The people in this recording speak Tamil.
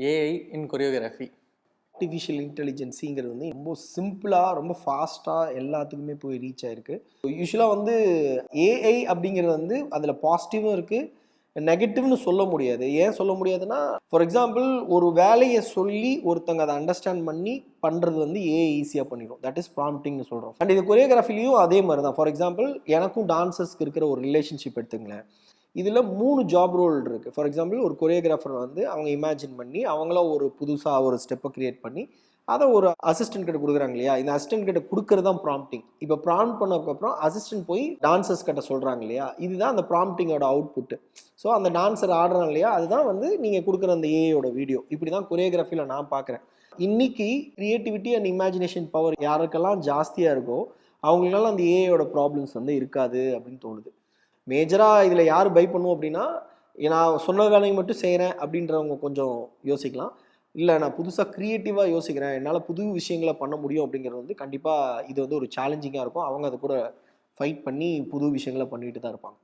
ஏஐ இன் கொரியோகிராஃபி. ஆர்டிஃபிஷியல் இன்டெலிஜென்சிங்கிறது வந்து ரொம்ப சிம்பிளாக ரொம்ப ஃபாஸ்ட்டாக எல்லாத்துக்குமே போய் ரீச் ஆயிருக்கு. யூஸ்வலாக வந்து ஏஐ அப்படிங்கிறது வந்து அதில் பாசிட்டிவும் இருக்குது, நெகட்டிவ்னு சொல்ல முடியாது. ஏன் சொல்ல முடியாதுன்னா, ஃபார் எக்ஸாம்பிள் ஒரு வேலையை சொல்லி ஒருத்தங்க அதை அண்டர்ஸ்டாண்ட் பண்ணி பண்ணுறது வந்து ஏஐ ஈஸியாக பண்ணிடும். தட் இஸ் ப்ராம்ப்டிங்னு சொல்கிறோம். அண்ட் இது கொரியோகிராஃபிலையும் அதே மாதிரி தான். ஃபார் எக்ஸாம்பிள் எனக்கும் டான்சர்ஸ்க்கு இருக்கிற ஒரு ரிலேஷன்ஷிப் எடுத்துங்களேன். இதில் 3 ஜாப் ரோல் இருக்குது. ஃபார் எக்ஸாம்பிள் ஒரு கொரியோகிராஃபர் வந்து அவங்க இமேஜின் பண்ணி அவங்கள ஒரு புதுசாக ஒரு ஸ்டெப்பை கிரியேட் பண்ணி அதை ஒரு அசிஸ்டன்ட் கிட்ட கொடுக்குறாங்க இல்லையா. இந்த அசிஸ்டன்ட் கிட்ட கொடுக்கறது தான் ப்ராம்ப்டிங். இப்போ ப்ராம்ப்ட் பண்ணதுக்கப்புறம் அசிஸ்டன்ட் போய் டான்சர்ஸ் கிட்ட சொல்கிறாங்க இல்லையா, இதுதான் அந்த ப்ராம்ப்டிங்கோட அவுட்புட்டு. ஸோ அந்த டான்ஸர் ஆடுறாங்க இல்லையா, அதுதான் வந்து நீங்கள் கொடுக்குற அந்த ஏஐயோட வீடியோ. இப்படி தான் கொரியோகிராஃபியில் நான் பார்க்குறேன். இன்னைக்கு கிரியேட்டிவிட்டி அண்ட் இமேஜினேஷன் பவர் யாருக்கெல்லாம் ஜாஸ்தியாக இருக்கோ அவங்களுக்கெல்லாம் அந்த ஏஐயோட ப்ராப்ளம்ஸ் வந்து இருக்காது அப்படின்னு தோணுது. மேஜராக இதில் யார் பை பண்ணுவோம் அப்படின்னா, நான் சொன்ன வேலையை மட்டும் செய்கிறேன் அப்படின்றவங்க கொஞ்சம் யோசிக்கலாம். இல்லை நான் புதுசாக க்ரியேட்டிவாக யோசிக்கிறேன், என்னால் புது விஷயங்களை பண்ண முடியும் அப்படிங்கிறது வந்து கண்டிப்பாக இது வந்து ஒரு சேலஞ்சிங்காக இருக்கும். அவங்க அதை கூட ஃபைட் பண்ணி புது விஷயங்களை பண்ணிட்டு தான் இருப்பாங்க.